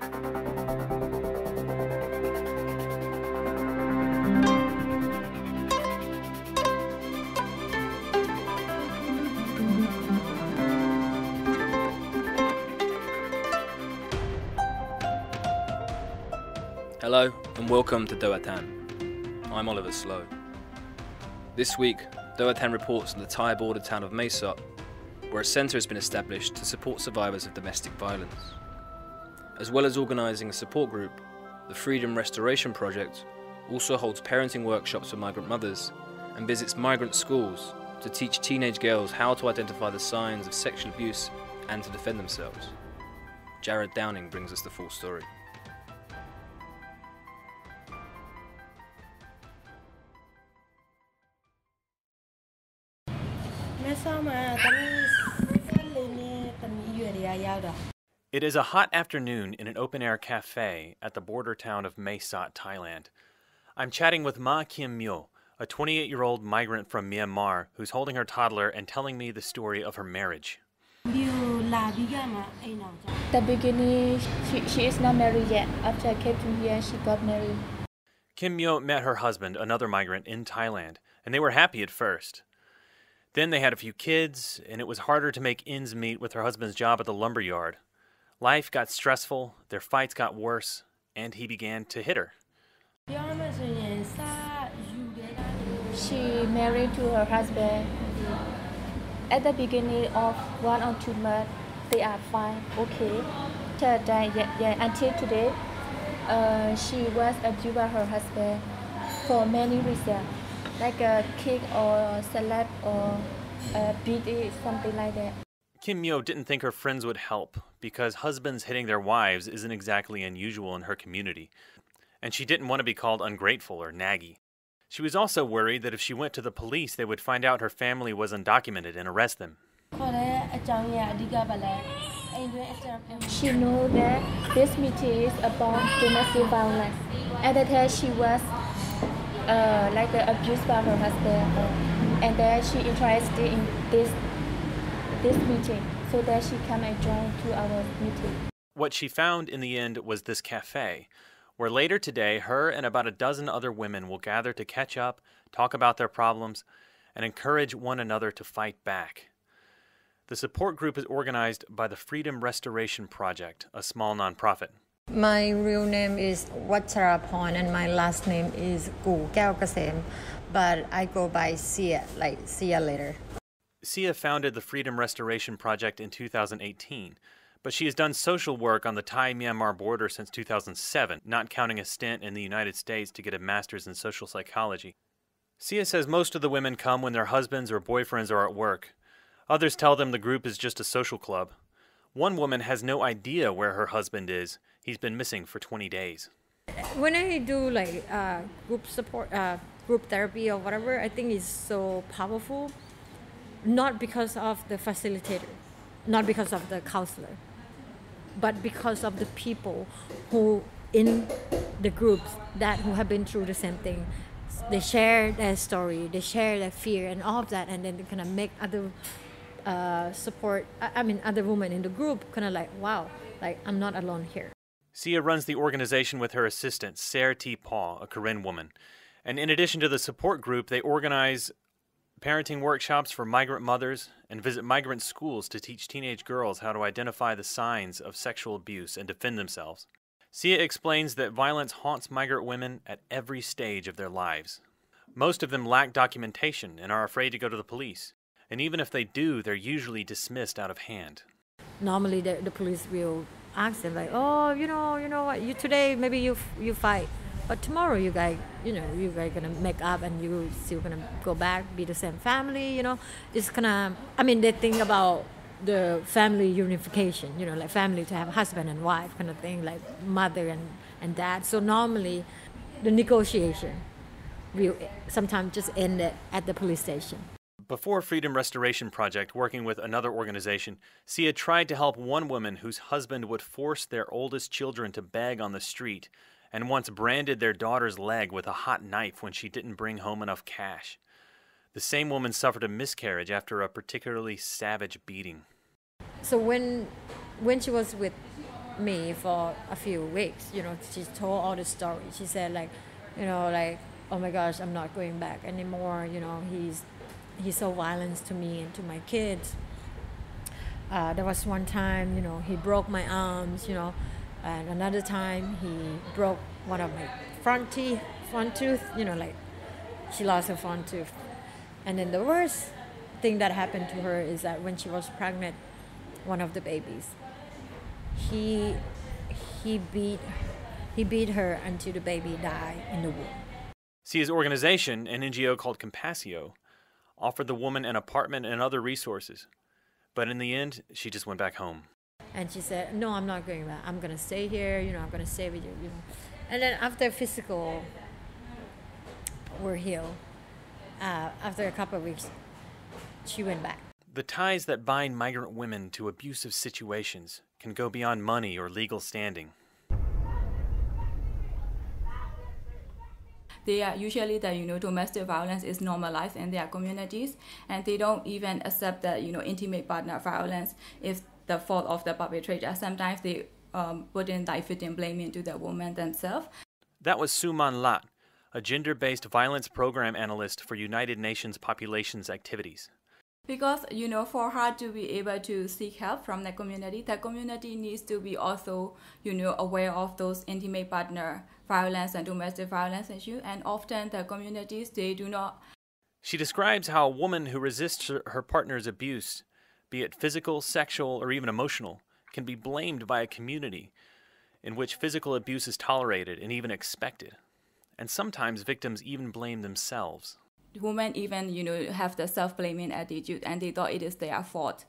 Hello and welcome to Doh Athan. I'm Oliver Slow. This week, Doh Athan reports on the Thai border town of Mae Sot, where a centre has been established to support survivors of domestic violence. As well as organising a support group, the Freedom Restoration Project also holds parenting workshops for migrant mothers and visits migrant schools to teach teenage girls how to identify the signs of sexual abuse and to defend themselves. Jared Downing brings us the full story. It is a hot afternoon in an open-air cafe at the border town of Mae Sot, Thailand. I'm chatting with Ma Kim Myo, a 28-year-old migrant from Myanmar who's holding her toddler and telling me the story of her marriage. The beginning, she is not married yet. After I came to here, she got married. Kim Myo met her husband, another migrant, in Thailand, and they were happy at first. Then they had a few kids, and it was harder to make ends meet with her husband's job at the lumber yard. Life got stressful, their fights got worse, and he began to hit her. She married to her husband. At the beginning of 1 or 2 months, they are fine, okay. Until today, she was abused by her husband for many reasons, like a kick or slap or beat it, something like that. Kim Myo didn't think her friends would help because husbands hitting their wives isn't exactly unusual in her community, and she didn't want to be called ungrateful or naggy. She was also worried that if she went to the police, they would find out her family was undocumented and arrest them. She knew that this meeting is about domestic violence. At the time, she was abused by her husband, and then she interested in this meeting, so that she come and join to our meeting. What she found in the end was this cafe, where later today, her and about a dozen other women will gather to catch up, talk about their problems, and encourage one another to fight back. The support group is organized by the Freedom Restoration Project, a small nonprofit. My real name is Wattaraporn and my last name is Gu Keo Kasem, but I go by Sia, like see ya later. Sia founded the Freedom Restoration Project in 2018, but she has done social work on the Thai-Myanmar border since 2007, not counting a stint in the United States to get a master's in social psychology. Sia says most of the women come when their husbands or boyfriends are at work. Others tell them the group is just a social club. One woman has no idea where her husband is. He's been missing for 20 days. When I do group support, group therapy or whatever, I think it's so powerful. Not because of the facilitator, not because of the counselor, but because of the people who in the groups who have been through the same thing. They share their story, they share their fear and all of that, and then they kind of make other other women in the group kind of like, wow, like I'm not alone here. Sia runs the organization with her assistant, Sarah T. Paul, a Karen woman. And in addition to the support group, they organize parenting workshops for migrant mothers and visit migrant schools to teach teenage girls how to identify the signs of sexual abuse and defend themselves. Sia explains that violence haunts migrant women at every stage of their lives. Most of them lack documentation and are afraid to go to the police. And even if they do, they're usually dismissed out of hand. Normally the police will ask them like, oh, you know what, today maybe you fight. But tomorrow you guys gonna make up and you still gonna go back, be the same family, It's they think about the family unification, like family to have husband and wife kind of thing, like mother and dad. So normally the negotiation will sometimes just end at the police station. Before Freedom Restoration Project, working with another organization, Sia tried to help one woman whose husband would force their oldest children to beg on the street and once branded their daughter's leg with a hot knife when she didn't bring home enough cash. The same woman suffered a miscarriage after a particularly savage beating. So when she was with me for a few weeks. She told all the story. She said like, oh my gosh, I'm not going back anymore. He's so violent to me and to my kids. There was one time, he broke my arms, and another time he broke one of my front tooth, she lost her front tooth. And then the worst thing that happened to her is that when she was pregnant, one of the babies, he beat her until the baby died in the womb. Sia's organization, an NGO called Compassio, offered the woman an apartment and other resources. But in the end, she just went back home. And she said, no, I'm not going back. I'm going to stay here, I'm going to stay with you. And then after physical were healed, after a couple of weeks, she went back. The ties that bind migrant women to abusive situations can go beyond money or legal standing. They are usually that domestic violence is normalized in their communities, and they don't even accept that intimate partner violence is the fault of the perpetrator. Sometimes they put in victim blaming to the woman themselves. That was Suman Lat, a gender-based violence program analyst for United Nations Populations Activities. Because for her to be able to seek help from the community needs to be also aware of those intimate partner violence and domestic violence issues, and often the communities, they do not. She describes how a woman who resists her partner's abuse, be it physical, sexual, or even emotional, can be blamed by a community in which physical abuse is tolerated and even expected. And sometimes victims even blame themselves. Women even, have the self-blaming attitude, and they thought it is their fault.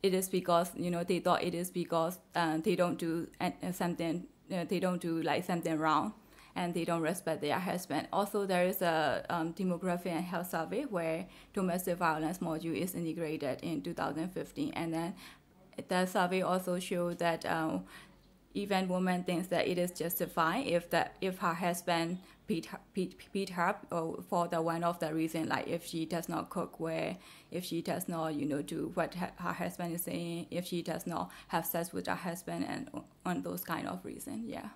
It is because, they thought it is because they don't do something, they don't do something wrong, and they don't respect their husband. Also, there is a demography and health survey where domestic violence module is integrated in 2015, and then the survey also showed that even women thinks that it is justified if her husband beat her for the one of the reason, like if she does not cook well, if she does not do what her husband is saying, if she does not have sex with her husband, and on those kind of reasons. Yeah.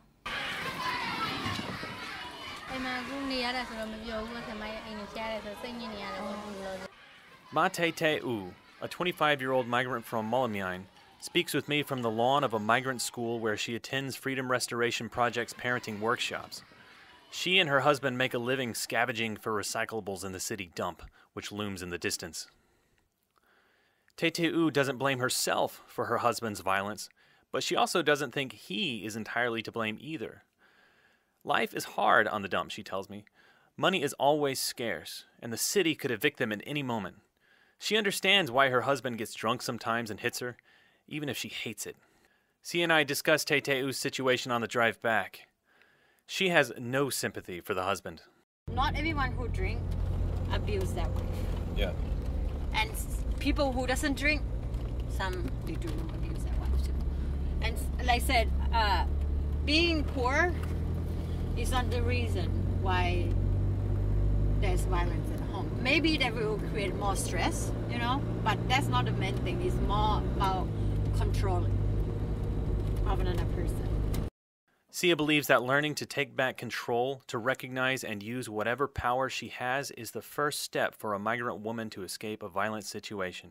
Ma Te-U, a 25-year-old migrant from Molomyine, speaks with me from the lawn of a migrant school where she attends Freedom Restoration Project's parenting workshops. She and her husband make a living scavenging for recyclables in the city dump, which looms in the distance. Te-U doesn't blame herself for her husband's violence, but she also doesn't think he is entirely to blame either. Life is hard on the dump, she tells me. Money is always scarce, and the city could evict them at any moment. She understands why her husband gets drunk sometimes and hits her, even if she hates it. Sia and I discussed Te-U's situation on the drive back. She has no sympathy for the husband. Not everyone who drink abuse their wife. Yeah. And people who doesn't drink, some they do abuse their wife too. And like I said, being poor is not the reason why there's violence at home. Maybe that will create more stress, but that's not the main thing. It's more about controlling of another person. Sia believes that learning to take back control, to recognize and use whatever power she has, is the first step for a migrant woman to escape a violent situation.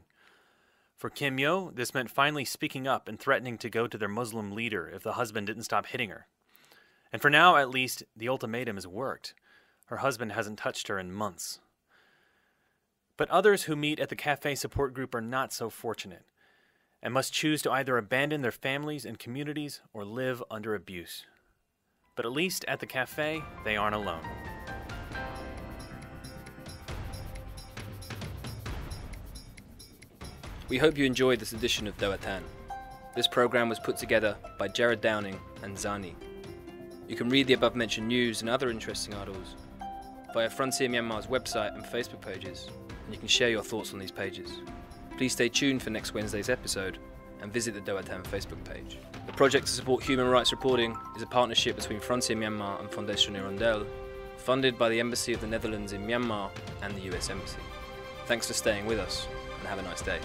For Kim Yo, this meant finally speaking up and threatening to go to their Muslim leader if the husband didn't stop hitting her. And for now, at least, the ultimatum has worked. Her husband hasn't touched her in months. But others who meet at the cafe support group are not so fortunate, and must choose to either abandon their families and communities or live under abuse. But at least at the cafe, they aren't alone. We hope you enjoyed this edition of Doh Athan. This program was put together by Jared Downing and Zani. You can read the above-mentioned news and other interesting articles via Frontier Myanmar's website and Facebook pages, and you can share your thoughts on these pages. Please stay tuned for next Wednesday's episode and visit the Doh Athan Facebook page. The project to support human rights reporting is a partnership between Frontier Myanmar and Fondation Hirondelle, funded by the Embassy of the Netherlands in Myanmar and the US Embassy. Thanks for staying with us, and have a nice day.